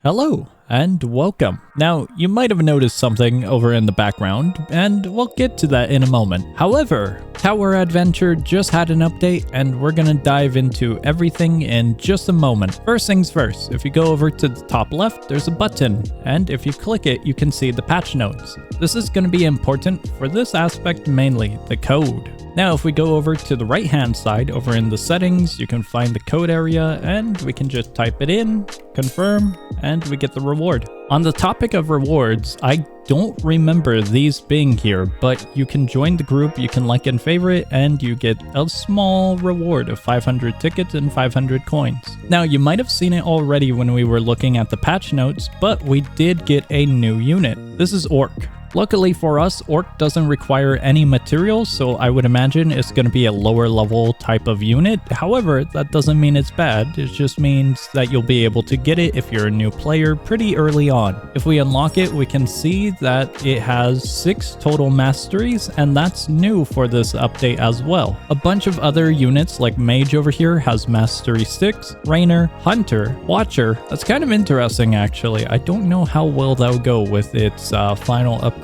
Hello and welcome. Now, you might have noticed something over in the background, and we'll get to that in a moment. However, Tower Adventure just had an update, and we're gonna dive into everything in just a moment. First things first, if you go over to the top left, there's a button, and if you click it, you can see the patch notes. This is gonna be important for this aspect mainly, the code. Now, if we go over to the right-hand side, over in the settings, you can find the code area, and we can just type it in, confirm, and we get the reward. On the topic of rewards, I don't remember these being here, but you can join the group, you can like and favorite, and you get a small reward of 500 tickets and 500 coins. Now, you might have seen it already when we were looking at the patch notes, but we did get a new unit. This is Orc. Luckily for us, Orc doesn't require any materials, so I would imagine it's going to be a lower level type of unit. However, that doesn't mean it's bad, it just means that you'll be able to get it if you're a new player pretty early on. If we unlock it, we can see that it has 6 total masteries, and that's new for this update as well. A bunch of other units like Mage over here has mastery 6, Rainer, Hunter, Watcher. That's kind of interesting actually. I don't know how well that'll go with its final upgrade.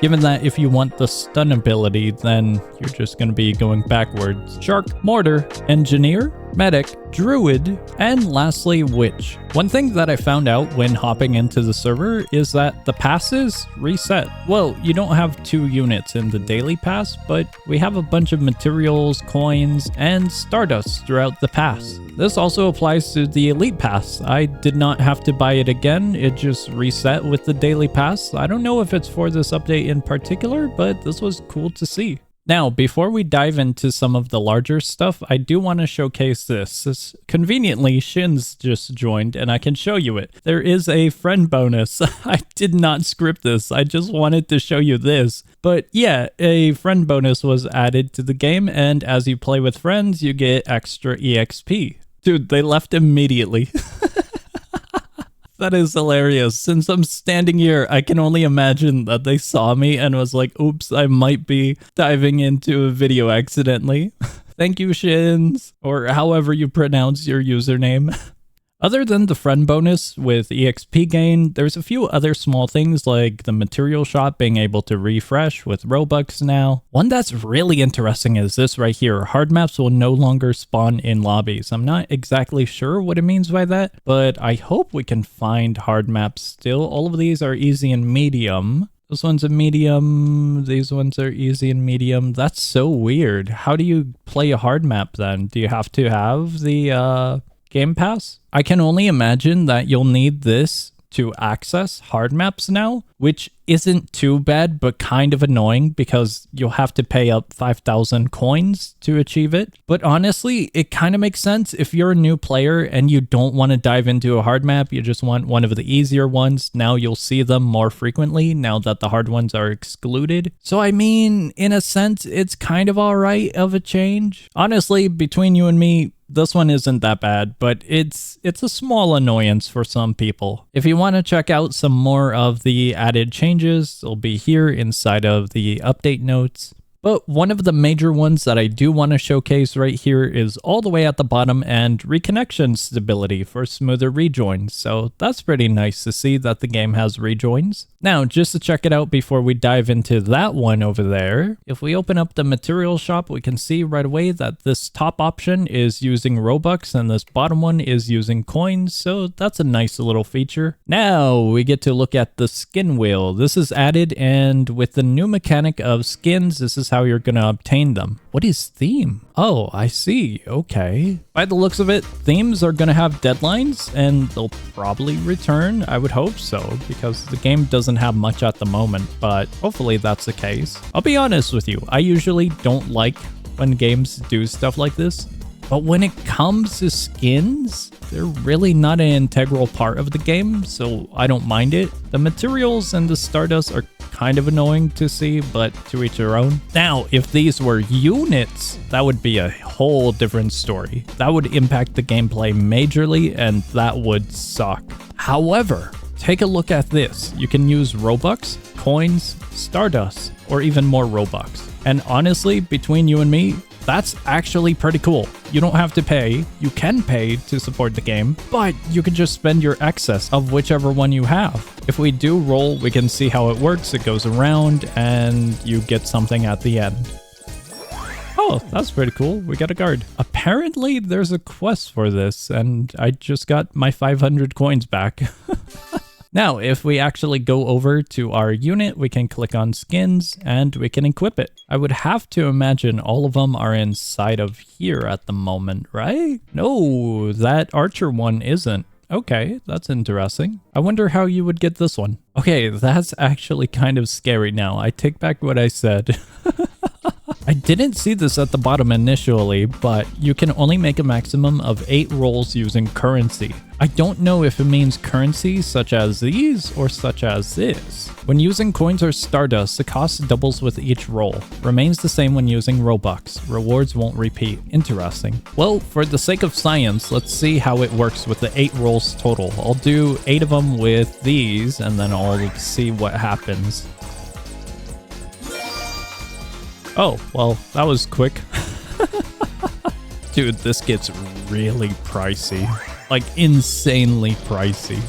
Given that if you want the stun ability, then you're just going to be going backwards. Shark, Mortar, Engineer, Medic, Druid, and lastly, Witch. One thing that I found out when hopping into the server is that the passes reset. Well, you don't have 2 units in the daily pass, but we have a bunch of materials, coins, and Stardust throughout the pass. This also applies to the Elite Pass. I did not have to buy it again, it just reset with the daily pass. I don't know if it's for this update in particular, but this was cool to see. Now, before we dive into some of the larger stuff, I do want to showcase this. Conveniently, Shin's just joined, and I can show you it. There is a friend bonus. I did not script this. I just wanted to show you this. But yeah, a friend bonus was added to the game, and as you play with friends, you get extra EXP. Dude, they left immediately. That is hilarious. Since I'm standing here, I can only imagine that they saw me and was like, oops, I might be diving into a video accidentally. Thank you, Shins, or however you pronounce your username. Other than the friend bonus with EXP gain, there's a few other small things like the material shop being able to refresh with Robux now. One that's really interesting is this right here. Hard maps will no longer spawn in lobbies. I'm not exactly sure what it means by that, but I hope we can find hard maps still. All of these are easy and medium. This one's a medium, these ones are easy and medium. That's so weird. How do you play a hard map then? Do you have to have the Game Pass? I can only imagine that you'll need this to access hard maps now, which isn't too bad, but kind of annoying because you'll have to pay up 5,000 coins to achieve it. But honestly, it kind of makes sense if you're a new player and you don't want to dive into a hard map, you just want one of the easier ones. Now you'll see them more frequently now that the hard ones are excluded. So I mean, in a sense, it's kind of all right of a change. Honestly, between you and me, this one isn't that bad, but it's a small annoyance for some people. If you want to check out some more of the added changes, they'll be here inside of the update notes. But one of the major ones that I do want to showcase right here is all the way at the bottom and reconnection stability for smoother rejoins. So that's pretty nice to see that the game has rejoins. Now, just to check it out before we dive into that one over there, if we open up the material shop, we can see right away that this top option is using Robux and this bottom one is using coins. So that's a nice little feature. Now we get to look at the skin wheel. This is added, and with the new mechanic of skins, this is how you're gonna obtain them. What is theme? Oh, I see. Okay. By the looks of it, themes are gonna have deadlines and they'll probably return. I would hope so, because the game doesn't have much at the moment, but hopefully that's the case. I'll be honest with you, I usually don't like when games do stuff like this. But when it comes to skins, they're really not an integral part of the game, so I don't mind it. The materials and the Stardust are kind of annoying to see, but to each their own. Now, if these were units, that would be a whole different story. That would impact the gameplay majorly, and that would suck. However, take a look at this. You can use Robux, coins, Stardust, or even more Robux. And honestly, between you and me, that's actually pretty cool. You don't have to pay. You can pay to support the game, but you can just spend your excess of whichever one you have. If we do roll, we can see how it works. It goes around and you get something at the end. Oh, that's pretty cool. We got a guard. Apparently, there's a quest for this, and I just got my 500 coins back. Now, if we actually go over to our unit, we can click on skins and we can equip it. I would have to imagine all of them are inside of here at the moment, right? No, that archer one isn't. Okay, that's interesting. I wonder how you would get this one. Okay, that's actually kind of scary now. I take back what I said. I didn't see this at the bottom initially, but you can only make a maximum of 8 rolls using currency. I don't know if it means currency such as these or such as this. When using coins or stardust, the cost doubles with each roll. Remains the same when using Robux. Rewards won't repeat. Interesting. Well, for the sake of science, let's see how it works with the 8 rolls total. I'll do 8 of them with these and then I'll see what happens. Oh, well, that was quick. Dude, this gets really pricey. Like, insanely pricey.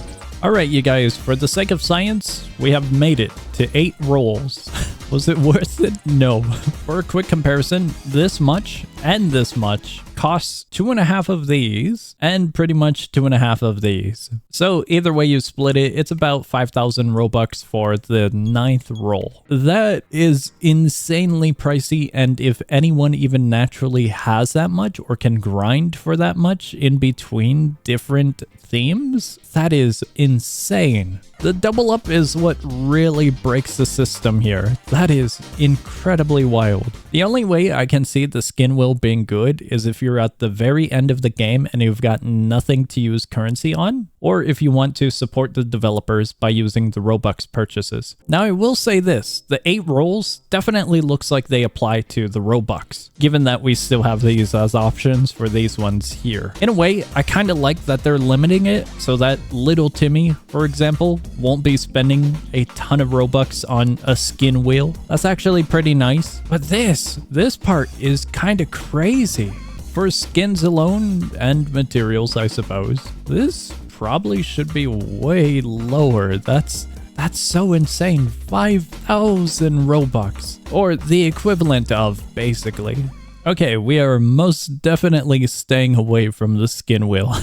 Alright, you guys, for the sake of science, we have made it to 8 rolls. Was it worth it? No. For a quick comparison, this much and this much costs 2.5 of these and pretty much 2.5 of these. So either way you split it, it's about 5,000 Robux for the 9th roll. That is insanely pricey, and if anyone even naturally has that much or can grind for that much in between different themes, that is insane. The double up is what really breaks the system here. That is incredibly wild. The only way I can see the skin wheel being good is if you're at the very end of the game and you've got nothing to use currency on, or if you want to support the developers by using the Robux purchases. Now I will say this, the 8 rolls definitely looks like they apply to the Robux, given that we still have these as options for these ones here. In a way, I kind of like that they're limiting it so that little Timmy, for example, won't be spending a ton of Robux on a skin wheel. That's actually pretty nice. But this part is kind of crazy. For skins alone and materials, I suppose, this probably should be way lower. That's so insane. 5,000 Robux, or the equivalent of, basically. Okay, we are most definitely staying away from the skin wheel.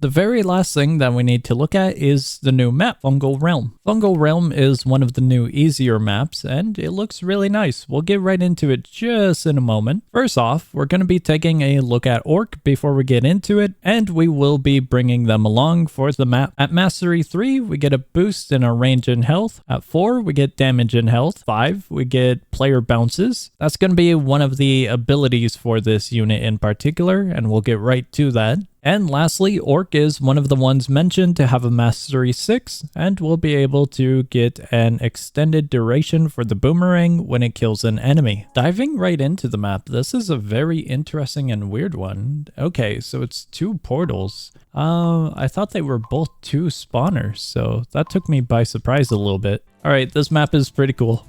The very last thing that we need to look at is the new map, Fungal Realm. Fungal Realm is one of the new easier maps, and it looks really nice. We'll get right into it just in a moment. First off, we're going to be taking a look at Orc before we get into it, and we will be bringing them along for the map. At Mastery 3, we get a boost in our range and health. At 4, we get damage and health. 5, we get player bounces. That's going to be one of the abilities for this unit in particular, and we'll get right to that. And lastly, Orc is one of the ones mentioned to have a Mastery 6, and we'll be able to get an extended duration for the boomerang when it kills an enemy. Diving right into the map, this is a very interesting and weird one. Okay, so it's 2 portals. I thought they were both 2 spawners, so that took me by surprise a little bit. Alright, this map is pretty cool.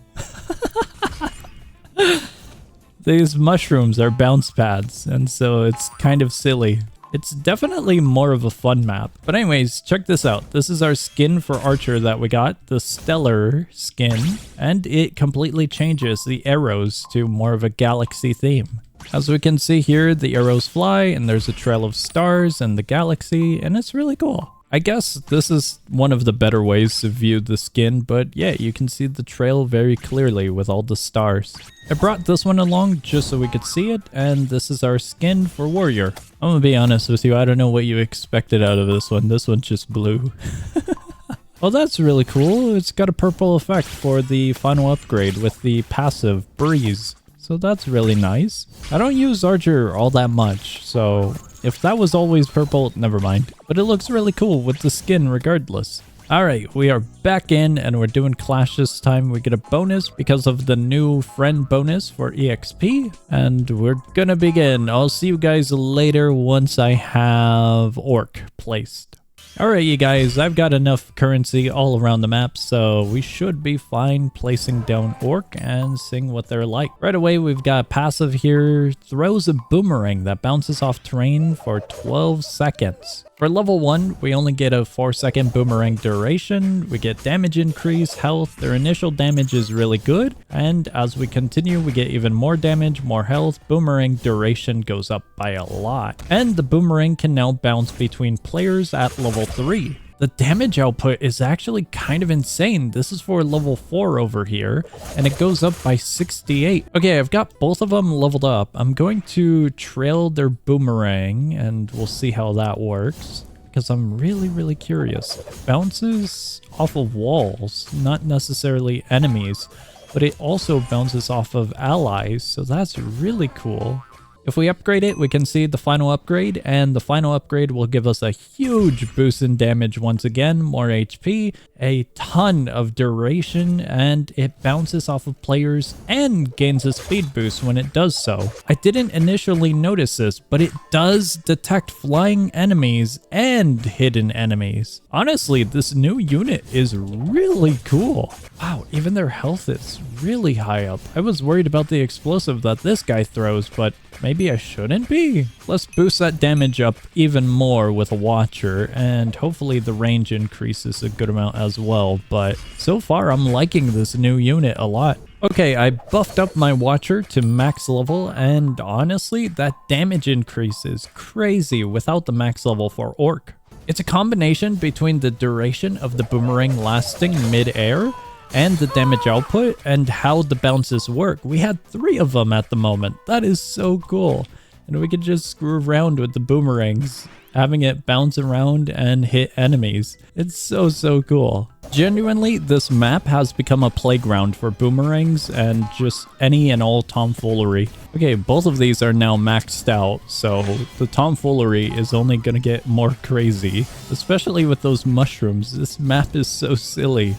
These mushrooms are bounce pads, and so it's kind of silly. It's definitely more of a fun map. But anyways, check this out. This is our skin for Archer that we got, the Stellar skin, and it completely changes the arrows to more of a galaxy theme. As we can see here, the arrows fly and there's a trail of stars and the galaxy, and it's really cool. I guess this is one of the better ways to view the skin, but yeah, you can see the trail very clearly with all the stars. I brought this one along just so we could see it, and this is our skin for Warrior. I'm gonna be honest with you, I don't know what you expected out of this one. This one's just blue. Well, that's really cool. It's got a purple effect for the final upgrade with the passive Breeze. So that's really nice. I don't use Archer all that much, so if that was always purple, never mind. But it looks really cool with the skin regardless. Alright, we are back in and we're doing Clash this time. We get a bonus because of the new friend bonus for EXP. And we're gonna begin. I'll see you guys later once I have Orc placed. Alright you guys, I've got enough currency all around the map, so we should be fine placing down Orc and seeing what they're like. Right away we've got passive here, throws a boomerang that bounces off terrain for 12 seconds. For level 1, we only get a 4-second boomerang duration, we get damage increase, health, their initial damage is really good, and as we continue we get even more damage, more health, boomerang duration goes up by a lot. And the boomerang can now bounce between players at level 3. The damage output is actually kind of insane. This is for level 4 over here, and it goes up by 68. Okay, I've got both of them leveled up. I'm going to trail their boomerang, and we'll see how that works, because I'm really curious. It bounces off of walls, not necessarily enemies, but it also bounces off of allies, so that's really cool. If we upgrade it, we can see the final upgrade, and the final upgrade will give us a huge boost in damage once again, more HP, a ton of duration, and it bounces off of players and gains a speed boost when it does so. I didn't initially notice this, but it does detect flying enemies and hidden enemies. Honestly, this new unit is really cool. Wow, even their health is really high up. I was worried about the explosive that this guy throws, but maybe I shouldn't be. Let's boost that damage up even more with a Watcher, and hopefully the range increases a good amount as well, but so far I'm liking this new unit a lot. Okay, I buffed up my Watcher to max level, and honestly, that damage increase is crazy without the max level for Orc. It's a combination between the duration of the boomerang lasting mid-air and the damage output and how the bounces work. We had 3 of them at the moment. That is so cool. And we could just screw around with the boomerangs, having it bounce around and hit enemies. It's so cool. Genuinely, this map has become a playground for boomerangs and just any and all tomfoolery. Okay, both of these are now maxed out, so the tomfoolery is only gonna get more crazy, especially with those mushrooms. This map is so silly.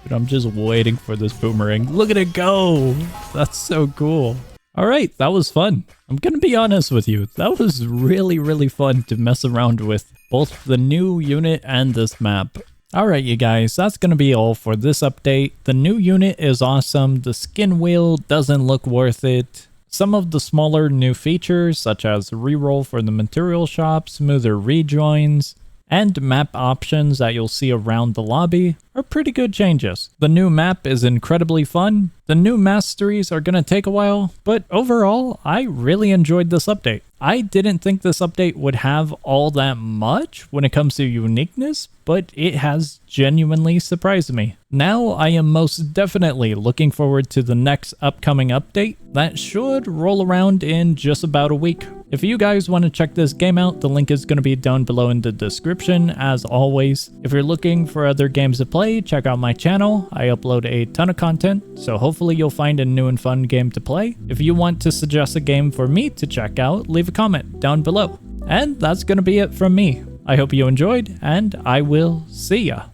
But I'm just waiting for this boomerang. Look at it go! That's so cool. Alright, that was fun. I'm gonna be honest with you. That was really fun to mess around with both the new unit and this map. Alright you guys, that's gonna be all for this update. The new unit is awesome. The skin wheel doesn't look worth it. Some of the smaller new features, such as reroll for the material shop, smoother rejoins, and map options that you'll see around the lobby are pretty good changes. The new map is incredibly fun. The new masteries are gonna take a while, but overall, I really enjoyed this update. I didn't think this update would have all that much when it comes to uniqueness, but it has genuinely surprised me. Now I am most definitely looking forward to the next upcoming update that should roll around in just about a week. If you guys want to check this game out, the link is going to be down below in the description as always. If you're looking for other games to play, check out my channel. I upload a ton of content, so hopefully you'll find a new and fun game to play. If you want to suggest a game for me to check out, leave a comment down below. And that's going to be it from me. I hope you enjoyed, and I will see ya.